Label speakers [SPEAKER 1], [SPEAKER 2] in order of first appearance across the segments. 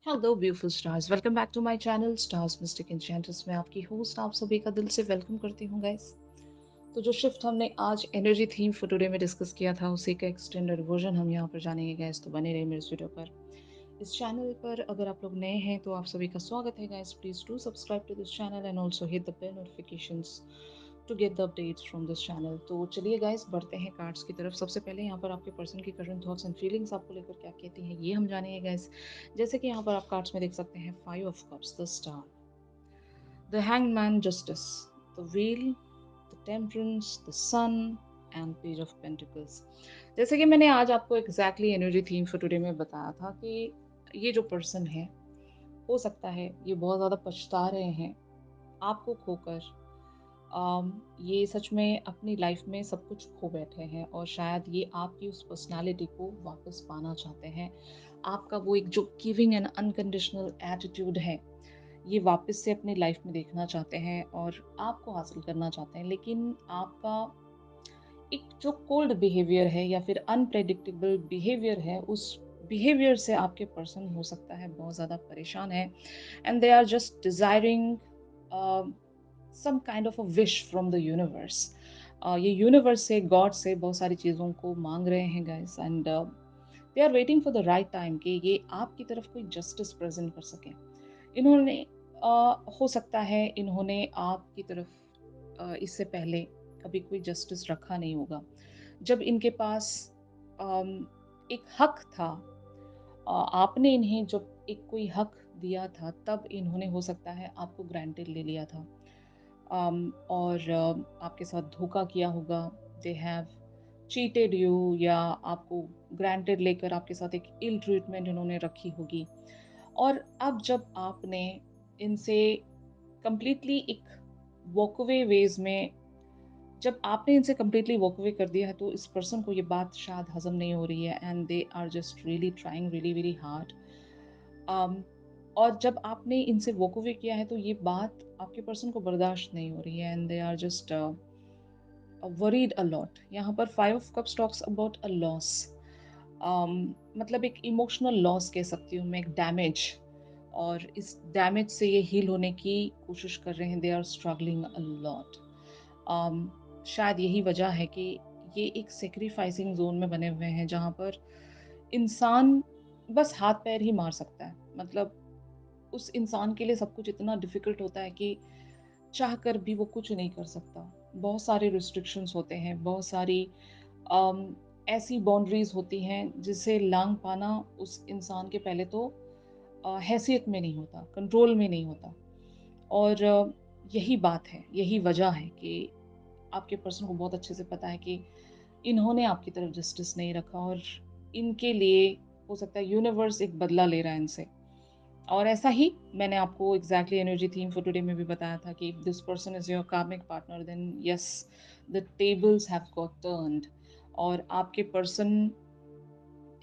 [SPEAKER 1] Hello beautiful stars, welcome back to my channel stars mystic enchanters. मैं आपकी host आप सभी का दिल से वेलकम करती हूँ गाइस। तो जो शिफ्ट हमने आज एनर्जी थीम फॉर टुडे में डिस्कस किया था, उसी का एक्सटेंडेड वर्जन हम यहाँ पर जानेंगे गाइस। तो बने रहिए मेरे इस वीडियो पर। इस चैनल पर अगर आप लोग नए हैं तो आप सभी का स्वागत है guys. Please do subscribe to this channel and also hit the bell notifications to get the updates from this channel. तो चलिए गाइस, बढ़ते हैं कार्ड्स की तरफ। सबसे पहले यहाँ पर आपके पर्सन की करंट थॉट्स एंड फीलिंग्स आपको लेकर क्या कहती हैं, ये हम जानेंगे गाइस। जैसे कि यहाँ पर आप कार्ड्स में देख सकते हैं, 5 of cups, the star, the hangman, justice, the wheel, the temperance, the sun and page of pentacles. जैसे कि मैंने आज आपको exactly energy theme for today में बताया था कि ये जो पर्सन है, हो सकता है ये बहुत ज़्यादा पछता रहे हैं आपको खोकर। ये सच में अपनी लाइफ में सब कुछ खो बैठे हैं और शायद ये आपकी उस पर्सनालिटी को वापस पाना चाहते हैं। आपका वो एक जो गिविंग एंड अनकंडीशनल एटीट्यूड है, ये वापस से अपनी लाइफ में देखना चाहते हैं और आपको हासिल करना चाहते हैं। लेकिन आपका एक जो कोल्ड बिहेवियर है या फिर अनप्रेडिक्टेबल बिहेवियर है, उस बिहेवियर से आपके पर्सन हो सकता है बहुत ज़्यादा परेशान है and they are just desiring some kind of a wish from the universe. ये यूनिवर्स से, गॉड से बहुत सारी चीज़ों को मांग रहे हैं guys and they are waiting for the right time कि ये आपकी तरफ कोई जस्टिस प्रेजेंट कर सकें। इन्होंने हो सकता है इन्होंने आपकी तरफ इससे पहले कभी कोई जस्टिस रखा नहीं होगा। जब इनके पास अम, एक हक था, आपने इन्हें जब एक कोई हक दिया था, तब इन्होंने हो सकता है आपको ग्रांटेड ले लिया था। और आपके साथ धोखा किया होगा। दे हैव चीटेड यू, या आपको ग्रांटेड लेकर आपके साथ एक इल ट्रीटमेंट इन्होंने रखी होगी। और अब जब आपने इनसे कंप्लीटली एक वॉकअवे वेज में, जब आपने इनसे कंप्लीटली वॉक अवे कर दिया है, तो इस पर्सन को ये बात शायद हजम नहीं हो रही है and they are just really trying really very hard. और जब आपने इनसे वॉक अवे किया है तो ये बात आपके पर्सन को बर्दाश्त नहीं हो रही है and they are just worried a lot. यहाँ पर 5 of cups talks about a loss. मतलब एक इमोशनल लॉस कह सकती हूँ मैं, एक डैमेज। और इस डैमेज से ये हील होने की कोशिश कर रहे हैं। They are struggling a lot. शायद यही वजह है कि ये एक सेक्रीफाइसिंग जोन में बने हुए हैं, जहाँ पर इंसान बस हाथ पैर ही मार सकता है। मतलब उस इंसान के लिए सब कुछ इतना डिफिकल्ट होता है कि चाह कर भी वो कुछ नहीं कर सकता। बहुत सारे रिस्ट्रिक्शंस होते हैं, बहुत सारी अम, ऐसी बाउंड्रीज होती हैं जिसे लांग पाना उस इंसान के पहले तो हैसियत में नहीं होता, कंट्रोल में नहीं होता। और यही बात है, यही वजह है कि आपके पर्सन को बहुत अच्छे से पता है कि इन्होंने आपकी तरफ जस्टिस नहीं रखा और इनके लिए हो सकता है यूनिवर्स एक बदला ले रहा है इनसे। और ऐसा ही मैंने आपको exactly energy theme for today में भी बताया था कि if this person is your karmic partner, then yes, the tables have got turned. और आपके पर्सन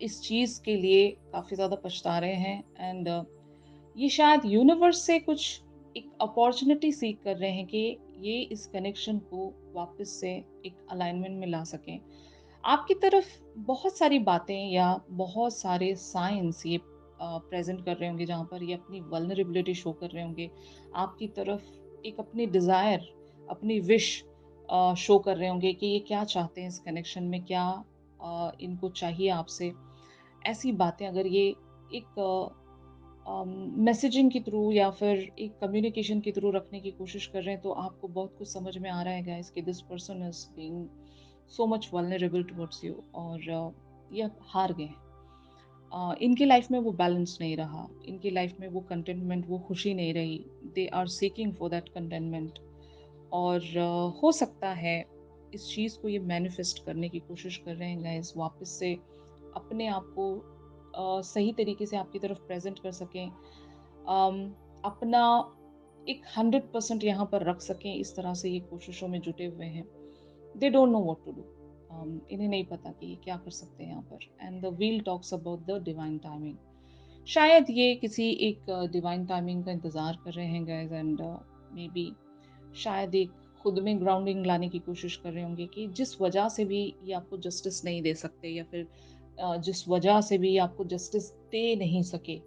[SPEAKER 1] इस चीज के लिए काफी ज्यादा पछता रहे हैं एंड ये शायद यूनिवर्स से कुछ एक अपॉर्चुनिटी सीख कर रहे हैं कि ये इस कनेक्शन को वापस से एक अलाइनमेंट में ला सकें। आपकी तरफ बहुत सारी बातें या बहुत सारे साइंस ये प्रेजेंट कर रहे होंगे, जहाँ पर ये अपनी वल्नरेबिलिटी शो कर रहे होंगे। आपकी तरफ एक अपनी डिज़ायर, अपनी विश शो कर रहे होंगे कि ये क्या चाहते हैं इस कनेक्शन में, क्या इनको चाहिए आपसे। ऐसी बातें अगर ये एक मैसेजिंग के थ्रू या फिर एक कम्युनिकेशन के थ्रू रखने की कोशिश कर रहे हैं, तो आपको बहुत कुछ समझ में आ रहा है गाइस कि this person is being so much vulnerable towards you. और ये हार गए हैं। इनकी लाइफ में वो बैलेंस नहीं रहा, इनकी लाइफ में वो कंटेनमेंट, वो खुशी नहीं रही। They are seeking for that contentment. और हो सकता है इस चीज़ को ये मैनिफेस्ट करने की कोशिश कर रहे हैं गाइस, वापस से अपने आप को सही तरीके से आपकी तरफ प्रेजेंट कर सकें। अपना एक 100% यहाँ पर रख सकें, इस तरह से ये कोशिशों में जुटे हुए हैं। They don't know what to do. इन्हें नहीं पता कि ये क्या कर सकते हैं यहाँ पर। And the wheel talks about the divine timing. शायद ये किसी एक डिवाइन टाइमिंग का इंतजार कर रहे हैं गाइस एंड मे बी शायद एक खुद में ग्राउंडिंग लाने की कोशिश कर रहे होंगे कि जिस वजह से भी ये आपको जस्टिस नहीं दे सकते, या फिर जिस वजह से भी ये आपको जस्टिस दे नहीं सके,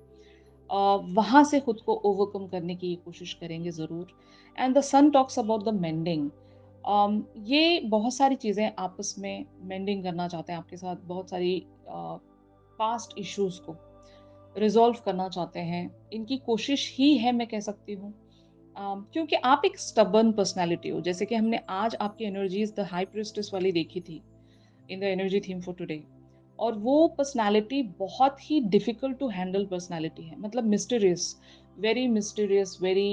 [SPEAKER 1] वहाँ से खुद को ओवरकम करने की कोशिश करेंगे ज़रूर। And the sun talks about the mending. ये बहुत सारी चीज़ें आपस में मेंडिंग करना चाहते हैं आपके साथ, बहुत सारी पास्ट इश्यूज़ को रिज़ॉल्व करना चाहते हैं। इनकी कोशिश ही है मैं कह सकती हूँ। क्योंकि आप एक स्टबर्न पर्सनैलिटी हो, जैसे कि हमने आज आपकी एनर्जीज़ द हाई प्रीस्टेस वाली देखी थी in the energy theme for today. और वो पर्सनैलिटी बहुत ही डिफिकल्ट टू हैंडल पर्सनैलिटी है, मतलब mysterious, very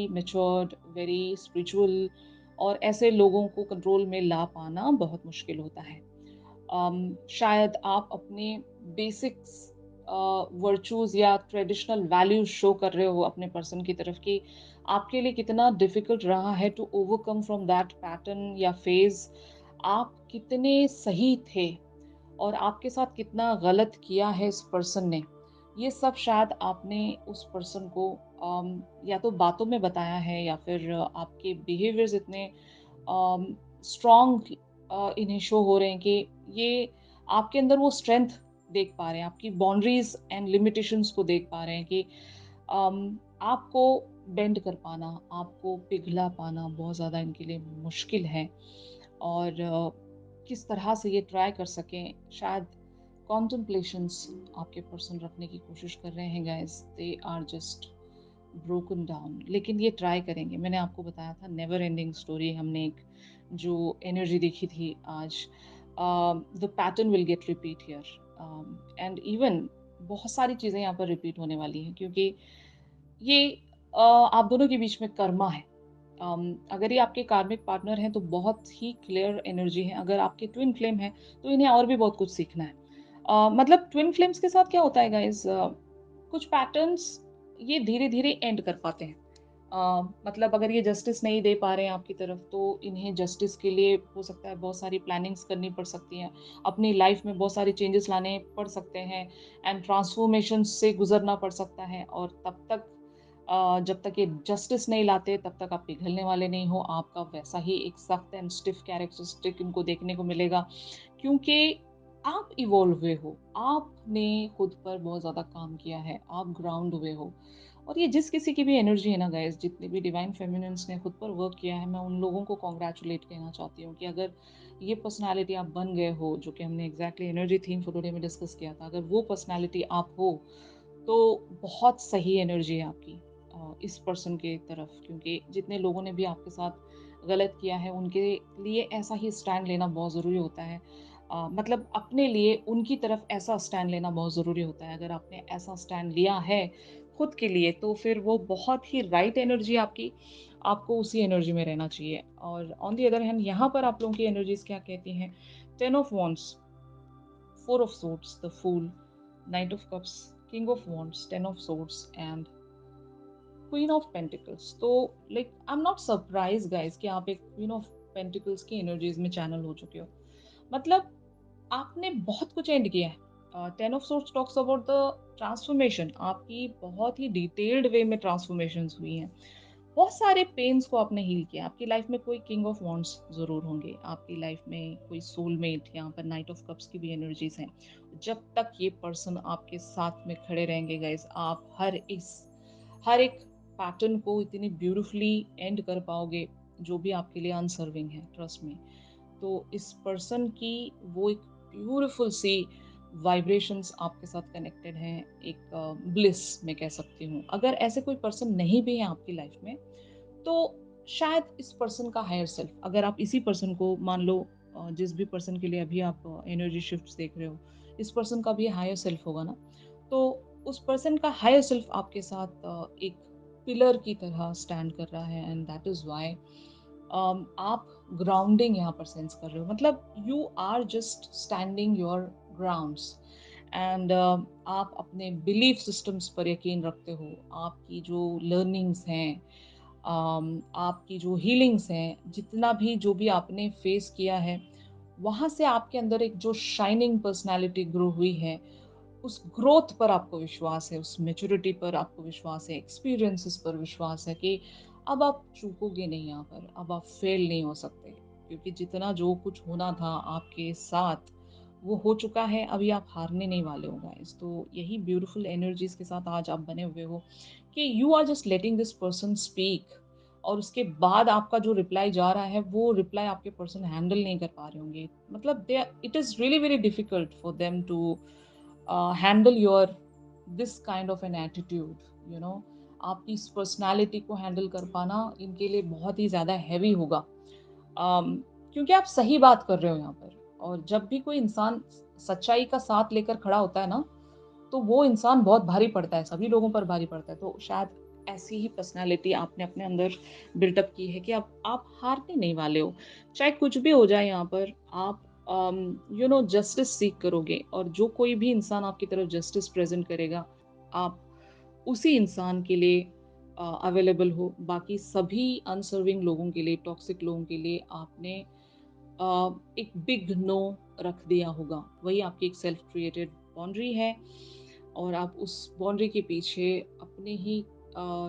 [SPEAKER 1] matured, very spiritual. और ऐसे लोगों को कंट्रोल में ला पाना बहुत मुश्किल होता है। शायद आप अपने बेसिक्स वर्चूज़ या ट्रेडिशनल वैल्यूज़ शो कर रहे हो अपने पर्सन की तरफ कि आपके लिए कितना डिफिकल्ट रहा है to overcome from that pattern या फेज़। आप कितने सही थे और आपके साथ कितना गलत किया है इस पर्सन ने। ये सब शायद आपने उस पर्सन को या तो बातों में बताया है या फिर आपके बिहेवियर्स इतने स्ट्रॉन्ग इन्हें शो हो रहे हैं कि ये आपके अंदर वो स्ट्रेंथ देख पा रहे हैं, आपकी बाउंड्रीज एंड लिमिटेशंस को देख पा रहे हैं कि आपको बेंड कर पाना, आपको पिघला पाना बहुत ज़्यादा इनके लिए मुश्किल है। और किस तरह से ये ट्राई कर सकें, शायद कॉन्टेम्पलेशंस आपके पर्सन रखने की कोशिश कर रहे हैं guys. They are just broken down, लेकिन ये ट्राई करेंगे। मैंने आपको बताया था नेवर एंडिंग स्टोरी, हमने एक जो एनर्जी देखी थी आज, the pattern will get repeat here. And even बहुत सारी चीज़ें यहाँ पर रिपीट होने वाली हैं, क्योंकि ये आप दोनों के बीच में कर्मा है। अगर ये आपके कार्मिक पार्टनर हैं तो बहुत ही क्लियर एनर्जी है। अगर आपके ट्विन फ्लेम है तो इन्हें और भी बहुत कुछ सीखना है। मतलब ट्विन फ्लेम्स के साथ क्या होता है गाइस, कुछ पैटर्न्स ये धीरे-धीरे एंड कर पाते हैं। मतलब अगर ये जस्टिस नहीं दे पा रहे हैं आपकी तरफ, तो इन्हें जस्टिस के लिए हो सकता है बहुत सारी प्लानिंग्स करनी पड़ सकती हैं। अपनी लाइफ में बहुत सारे चेंजेस लाने पड़ सकते हैं एंड ट्रांसफॉर्मेशन से गुज़रना पड़ सकता है। और तब तक जब तक ये जस्टिस नहीं लाते तब तक आप पिघलने वाले नहीं हो। आपका वैसा ही एक सख्त एंड स्टिफ कैरेक्टरिस्टिक इनको देखने को मिलेगा, क्योंकि आप इवॉल्व हुए हो, आपने खुद पर बहुत ज़्यादा काम किया है, आप ग्राउंड हुए हो। और ये जिस किसी की भी एनर्जी है ना गाइस, जितने भी डिवाइन फेमिनिन्स ने खुद पर वर्क किया है, मैं उन लोगों को कॉन्ग्रेचुलेट कहना चाहती हूँ कि अगर ये पर्सनैलिटी आप बन गए हो, जो कि हमने exactly energy theme for today में डिस्कस किया था, अगर वो पर्सनैलिटी आप हो तो बहुत सही एनर्जी है आपकी इस पर्सन के तरफ। क्योंकि जितने लोगों ने भी आपके साथ गलत किया है, उनके लिए ऐसा ही स्टैंड लेना बहुत ज़रूरी होता है। मतलब अपने लिए उनकी तरफ ऐसा स्टैंड लेना बहुत ज़रूरी होता है। अगर आपने ऐसा स्टैंड लिया है खुद के लिए, तो फिर वो बहुत ही राइट एनर्जी आपकी, आपको उसी एनर्जी में रहना चाहिए। और ऑन दी अदर हैंड यहाँ पर आप लोगों की एनर्जीज क्या कहती हैं? 10 of wands, 4 of swords, the fool, Knight of cups, King of wands, 10 of swords and Queen of pentacles। तो like I am not surprise guys कि आप एक क्वीन ऑफ पेंटिकल्स की एनर्जीज में चैनल हो चुके हो। मतलब आपने बहुत कुछ एंड किया है। 10 of swords talks about the transformation, आपकी बहुत ही डिटेल्ड वे में ट्रांसफॉर्मेशंस हुई हैं। बहुत सारे पेन्स को आपने हील किया। आपकी लाइफ में कोई किंग ऑफ वॉन्ड्स ज़रूर होंगे, आपकी लाइफ में कोई सोलमेट, यहाँ पर नाइट ऑफ कप्स की भी एनर्जीज हैं। जब तक ये पर्सन आपके साथ में खड़े रहेंगे गाइस, आप हर एक पैटर्न को इतनी ब्यूटीफुली एंड कर पाओगे, जो भी आपके लिए अनसर्विंग है, ट्रस्ट में। तो इस पर्सन की वो एक ब्यूटीफुल सी वाइब्रेशंस आपके साथ कनेक्टेड हैं, एक ब्लिस मैं कह सकती हूँ। अगर ऐसे कोई पर्सन नहीं भी है आपकी लाइफ में, तो शायद इस पर्सन का हायर सेल्फ, अगर आप इसी पर्सन को मान लो, जिस भी पर्सन के लिए अभी आप एनर्जी शिफ्ट्स देख रहे हो, इस पर्सन का भी हायर सेल्फ होगा ना, तो उस पर्सन का हायर सेल्फ आपके साथ एक पिलर की तरह स्टैंड कर रहा है। एंड दैट इज वाई आप ग्राउंडिंग यहाँ पर सेंस कर रहे हो। मतलब you are just standing your grounds and आप अपने बिलीफ सिस्टम्स पर यकीन रखते हो। आपकी जो लर्निंग्स हैं, आपकी जो हीलिंग्स हैं, जितना भी जो भी आपने फेस किया है, वहाँ से आपके अंदर एक जो शाइनिंग पर्सनालिटी ग्रो हुई है, उस ग्रोथ पर आपको विश्वास है, उस मैच्योरिटी पर आपको विश्वास है, एक्सपीरियंसेस पर विश्वास है कि अब आप चूकोगे नहीं यहाँ पर, अब आप फेल नहीं हो सकते। क्योंकि जितना जो कुछ होना था आपके साथ, वो हो चुका है, अभी आप हारने नहीं वाले हो गाइस। तो यही ब्यूटीफुल एनर्जीज के साथ आज आप बने हुए हो कि you are just letting this person speak, और उसके बाद आपका जो रिप्लाई जा रहा है वो रिप्लाई आपके पर्सन हैंडल नहीं कर पा रहे होंगे। मतलब they it is really very difficult for them to handle your this kind of an attitude, you know. आपकी इस पर्सनालिटी को हैंडल कर पाना इनके लिए बहुत ही ज़्यादा हैवी होगा। क्योंकि आप सही बात कर रहे हो यहाँ पर, और जब भी कोई इंसान सच्चाई का साथ लेकर खड़ा होता है ना, तो वो इंसान बहुत भारी पड़ता है, सभी लोगों पर भारी पड़ता है। तो शायद ऐसी ही पर्सनालिटी आपने अपने अंदर बिल्टअप की है कि आप हारने नहीं वाले हो। चाहे कुछ भी हो जाए यहाँ पर, आप यू नो जस्टिस सीख करोगे, और जो कोई भी इंसान आपकी तरफ जस्टिस प्रेजेंट करेगा, आप उसी इंसान के लिए अवेलेबल हो। बाकी सभी अनसर्विंग लोगों के लिए, टॉक्सिक लोगों के लिए आपने एक बिग नो रख दिया होगा। वही आपकी एक सेल्फ क्रिएटेड बाउंड्री है, और आप उस बाउंड्री के पीछे अपने ही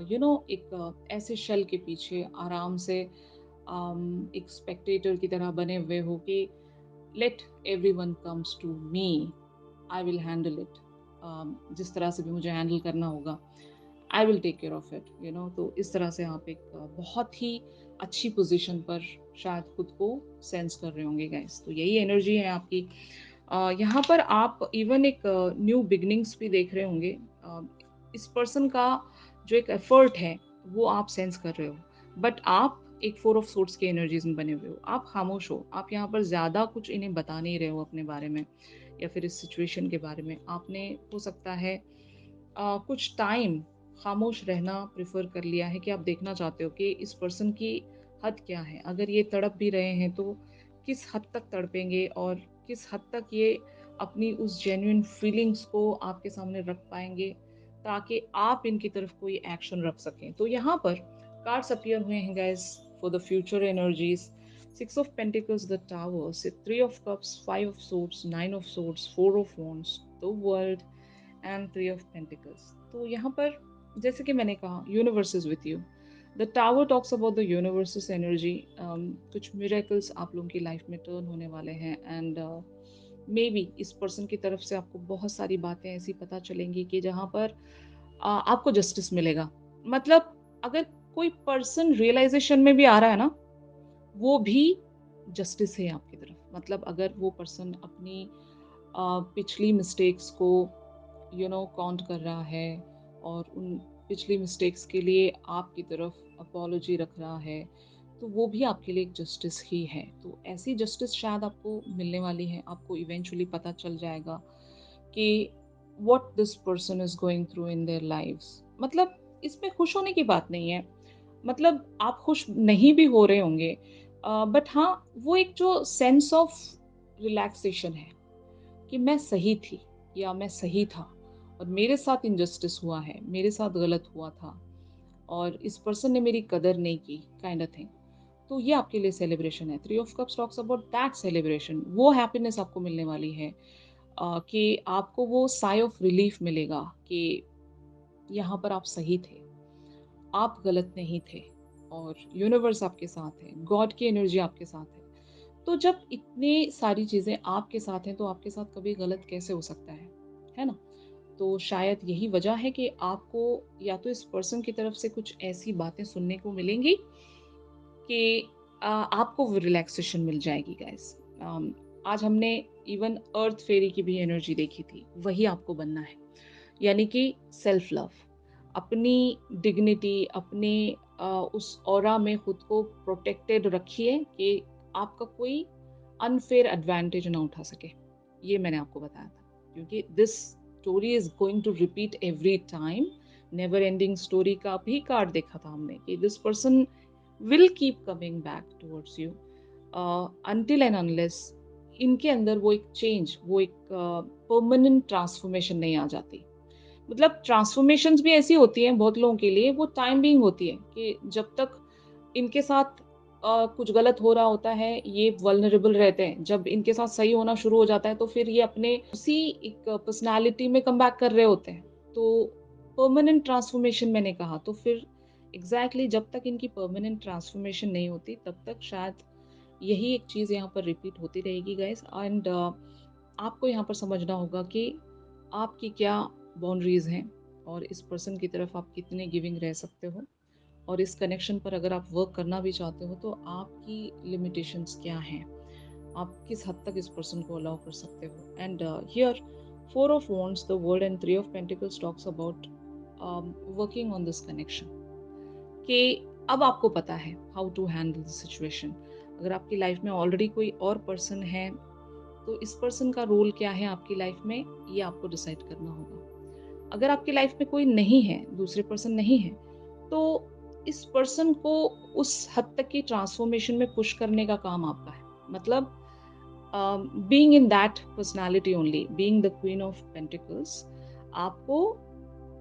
[SPEAKER 1] यू नो एक ऐसे शेल के पीछे आराम से एक स्पेक्टेटर की तरह बने हुए हो कि let everyone comes to me, I will handle it. जिस तरह से भी मुझे हैंडल करना होगा, I will take care of it, you know. तो इस तरह से आप एक बहुत ही अच्छी पोजीशन पर शायद खुद को सेंस कर रहे होंगे गाइस। तो यही एनर्जी है आपकी। यहाँ पर आप इवन एक न्यू बिगनिंग्स भी देख रहे होंगे। इस पर्सन का जो एक एफर्ट है वो आप सेंस कर रहे हो, बट आप एक फोर ऑफ सोर्ट्स के एनर्जीज में बने हुए हो। आप खामोश हो, आप यहाँ पर ज़्यादा कुछ इन्हें बता नहीं रहे हो अपने बारे में, या फिर इस सिचुएशन के बारे में। आपने हो सकता है कुछ टाइम खामोश रहना प्रेफर कर लिया है, कि आप देखना चाहते हो कि इस पर्सन की हद क्या है। अगर ये तड़प भी रहे हैं तो किस हद तक तड़पेंगे, और किस हद तक ये अपनी उस जेन्युइन फीलिंग्स को आपके सामने रख पाएंगे, ताकि आप इनकी तरफ कोई एक्शन रख सकें। तो यहाँ पर कार्ड्स अपीयर हुए हैं guys for the future energies. Six of pentacles, the tower, three of cups, five of swords, nine of swords, four of wands, the world, and three of pentacles. तो यहाँ पर जैसे कि मैंने कहा, universe is with you. The tower talks about the universe energy. कुछ miracles आप लोगों की लाइफ में टर्न होने वाले हैं, एंड मे बी इस पर्सन की तरफ से आपको बहुत सारी बातें ऐसी पता चलेंगी कि जहाँ पर आपको जस्टिस मिलेगा। मतलब अगर कोई पर्सन रियलाइजेशन में भी आ रहा है ना, वो भी जस्टिस है आपकी तरफ। मतलब अगर वो पर्सन अपनी पिछली मिस्टेक्स को यू नो काउंट कर रहा है, और उन पिछली मिस्टेक्स के लिए आपकी तरफ अपॉलोजी रख रहा है, तो वो भी आपके लिए एक जस्टिस ही है। तो ऐसी जस्टिस शायद आपको मिलने वाली है। आपको इवेंचुअली पता चल जाएगा कि what this person is going through in their lives. मतलब इसमें खुश होने की बात नहीं है, मतलब आप खुश नहीं भी हो रहे होंगे, बट हाँ, वो एक जो सेंस ऑफ रिलैक्सेशन है कि मैं सही थी, या मैं सही था, और मेरे साथ इनजस्टिस हुआ है, मेरे साथ गलत हुआ था, और इस पर्सन ने मेरी कदर नहीं की, काइंड ऑफ थिंग। तो ये आपके लिए सेलिब्रेशन है। Three of cups talks about that celebration. वो हैप्पीनेस आपको मिलने वाली है, कि आपको वो साई ऑफ रिलीफ मिलेगा कि यहाँ पर आप सही थे, आप गलत नहीं थे, और यूनिवर्स आपके साथ है, गॉड की एनर्जी आपके साथ है। तो जब इतनी सारी चीज़ें आपके साथ हैं, तो आपके साथ कभी गलत कैसे हो सकता है ना? तो शायद यही वजह है कि आपको या तो इस पर्सन की तरफ से कुछ ऐसी बातें सुनने को मिलेंगी कि आपको वो रिलैक्सेशन मिल जाएगी गाइस। आज हमने इवन अर्थ फेरी की भी एनर्जी देखी थी, वही आपको बनना है। यानी कि सेल्फ लव, अपनी डिग्निटी, अपने उस ऑरा में खुद को प्रोटेक्टेड रखिए कि आपका कोई अनफेयर एडवांटेज ना उठा सके। ये मैंने आपको बताया था, क्योंकि this story is going to repeat every time. Never ending story का भी कार्ड देखा था हमने कि this person will keep coming back towards you until and unless इनके अंदर वो एक चेंज, वो एक परमानेंट ट्रांसफॉर्मेशन नहीं आ जाती। मतलब ट्रांसफॉर्मेशंस भी ऐसी होती हैं बहुत लोगों के लिए, वो टाइम बीइंग होती है कि जब तक इनके साथ कुछ गलत हो रहा होता है, ये वल्नरेबल रहते हैं। जब इनके साथ सही होना शुरू हो जाता है, तो फिर ये अपने उसी एक पर्सनालिटी में कम बैक कर रहे होते हैं। तो परमानेंट ट्रांसफॉर्मेशन मैंने कहा, तो फिर एग्जैक्टली जब तक इनकी परमानेंट ट्रांसफॉर्मेशन नहीं होती, तब तक शायद यही एक चीज़ यहाँ पर रिपीट होती रहेगी गाइस। एंड आपको यहाँ पर समझना होगा कि आपकी क्या बाउंड्रीज़ हैं और इस पर्सन की तरफ आप कितने गिविंग रह सकते हो, और इस कनेक्शन पर अगर आप वर्क करना भी चाहते हो तो आपकी लिमिटेशंस क्या हैं, आप किस हद तक इस पर्सन को अलाउ कर सकते हो। And here four of wands, the world and three of pentacles talks about working on this connection, कि अब आपको पता है how to handle the situation. अगर आपकी लाइफ में ऑलरेडी कोई और पर्सन है तो इस पर्सन का रोल क्या है आपकी लाइफ में, ये आपको डिसाइड करना होगा। अगर आपकी लाइफ में कोई नहीं है, दूसरे पर्सन नहीं है, तो इस पर्सन को उस हद तक की ट्रांसफॉर्मेशन में पुश करने का काम आपका है। मतलब being in that personality only, being the queen of pentacles, आपको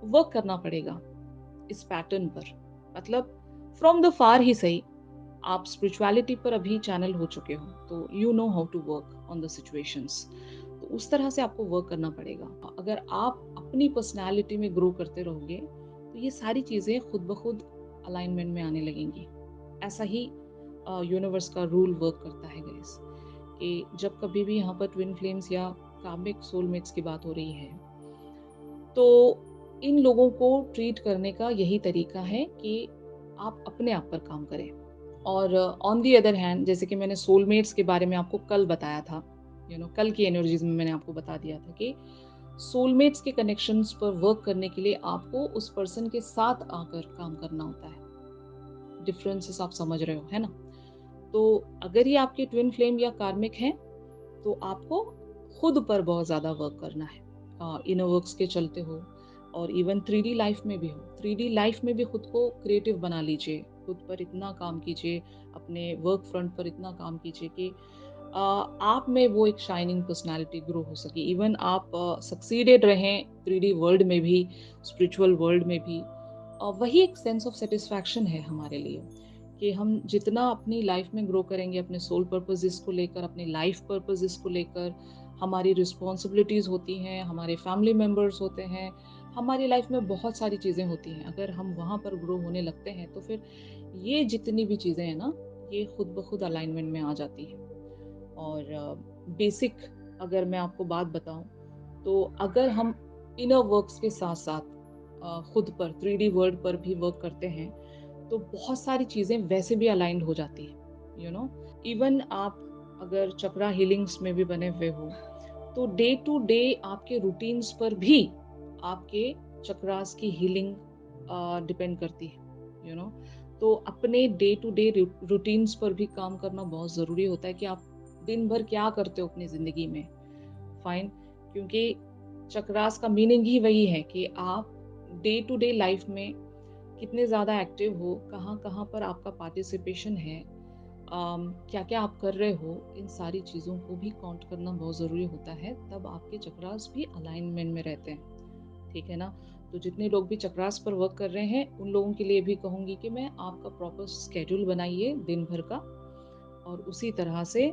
[SPEAKER 1] वर्क करना पड़ेगा इस पैटर्न पर। मतलब फ्रॉम द फार ही सही, आप स्पिरिचुअलिटी पर अभी चैनल हो चुके हो तो you know how to work on the situations, तो उस तरह से आपको वर्क करना पड़ेगा। अगर आप अपनी पर्सनालिटी में ग्रो करते रहोगे तो ये सारी चीज़ें खुद ब खुद अलाइनमेंट में आने लगेंगी। ऐसा ही यूनिवर्स का रूल वर्क करता है गाइस, कि जब कभी भी यहाँ पर ट्विन फ्लेम्स या कार्मिक सोलमेट्स की बात हो रही है तो इन लोगों को ट्रीट करने का यही तरीका है कि आप अपने आप पर काम करें। और ऑन दी अदर हैंड, जैसे कि मैंने सोलमेट्स के बारे में आपको कल बताया था, कल की एनर्जीज में मैंने आपको बता दिया था कि सोलमेट्स के कनेक्शंस पर वर्क करने के लिए आपको उस पर्सन के साथ आकर काम करना होता है। डिफरेंसेस आप समझ रहे हो, है ना? तो अगर ये आपके ट्विन फ्लेम या कार्मिक हैं तो आपको खुद पर बहुत ज़्यादा वर्क करना है। इनर वर्क्स के चलते हो, और इवन 3D लाइफ में भी हो, 3D लाइफ में भी खुद को क्रिएटिव बना लीजिए, खुद पर इतना काम कीजिए, अपने वर्क फ्रंट पर इतना काम कीजिए कि आप में वो एक शाइनिंग पर्सनालिटी ग्रो हो सके। इवन आप सक्सीडेड रहें 3D वर्ल्ड में भी, स्पिरिचुअल वर्ल्ड में भी। वही एक सेंस ऑफ सेटिस्फैक्शन है हमारे लिए, कि हम जितना अपनी लाइफ में ग्रो करेंगे, अपने सोल पर्पसेस को लेकर, अपने लाइफ पर्पसेस को लेकर, हमारी रिस्पॉन्सिबिलिटीज़ होती हैं, हमारे फैमिली मेम्बर्स होते हैं, हमारी लाइफ में बहुत सारी चीज़ें होती हैं। अगर हम वहाँ पर ग्रो होने लगते हैं तो फिर ये जितनी भी चीज़ें हैं ना, ये खुद ब खुद अलाइनमेंट में आ जाती हैं। और बेसिक अगर मैं आपको बात बताऊं, तो अगर हम इनर वर्क्स के साथ साथ खुद पर 3D वर्ल्ड पर भी वर्क करते हैं तो बहुत सारी चीज़ें वैसे भी अलाइंड हो जाती है। इवन आप अगर चक्रा हीलिंग्स में भी बने हुए हो तो डे टू डे आपके रूटीन्स पर भी आपके चक्रास की हीलिंग डिपेंड करती है। तो अपने डे टू डे रूटीन्स पर भी काम करना बहुत ज़रूरी होता है, कि आप दिन भर क्या करते हो अपनी ज़िंदगी में। फाइन, क्योंकि चक्रास का मीनिंग ही वही है कि आप डे टू डे लाइफ में कितने ज़्यादा एक्टिव हो, कहाँ-कहाँ पर आपका पार्टिसिपेशन है, क्या-क्या आप कर रहे हो, इन सारी चीज़ों को भी काउंट करना बहुत ज़रूरी होता है, तब आपके चक्रास भी अलाइनमेंट में रहते हैं, ठीक है ना? तो जितने लोग भी चक्रास पर वर्क कर रहे हैं, उन लोगों के लिए भी कहूँगी कि मैं आपका प्रॉपर शेड्यूल बनाइए दिन भर का, और उसी तरह से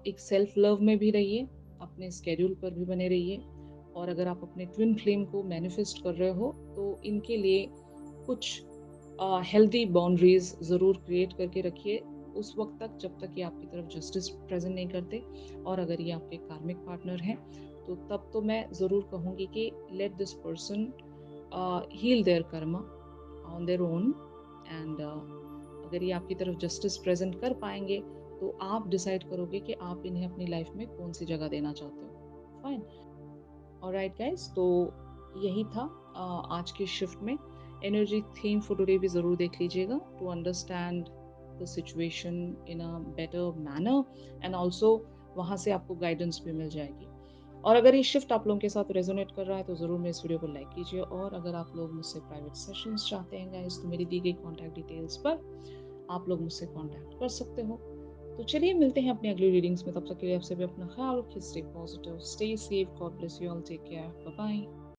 [SPEAKER 1] एक सेल्फ लव में भी रहिए, अपने शेड्यूल पर भी बने रहिए। और अगर आप अपने ट्विन फ्लेम को मैनिफेस्ट कर रहे हो, तो इनके लिए कुछ हेल्दी बाउंड्रीज ज़रूर क्रिएट करके रखिए उस वक्त तक, जब तक ये आपकी तरफ जस्टिस प्रेजेंट नहीं करते। और अगर ये आपके कार्मिक पार्टनर हैं तो तब तो मैं ज़रूर कहूँगी कि let this person heal their karma on their own. And अगर ये आपकी तरफ जस्टिस प्रेजेंट कर पाएंगे तो आप डिसाइड करोगे कि आप इन्हें अपनी लाइफ में कौन सी जगह देना चाहते हो। फाइन, ऑलराइट गाइस, तो यही था आज की शिफ्ट में। एनर्जी थीम फॉर टुडे भी ज़रूर देख लीजिएगा, to understand the situation in a better manner, and also वहाँ से आपको गाइडेंस भी मिल जाएगी। और अगर ये शिफ्ट आप लोगों के साथ रेजोनेट कर रहा है तो ज़रूर मेरे इस वीडियो को लाइक कीजिए। और अगर आप लोग मुझसे प्राइवेट सेशंस चाहते हैं गाइस, तो मेरी दी गई कॉन्टैक्ट डिटेल्स पर आप लोग मुझसे कॉन्टैक्ट कर सकते हो। तो चलिए मिलते हैं अपनी अगली रीडिंग्स में, तब तक के लिए आप सभी अपना ख्याल रखिए, stay positive, stay safe, God bless you all, take care, bye bye.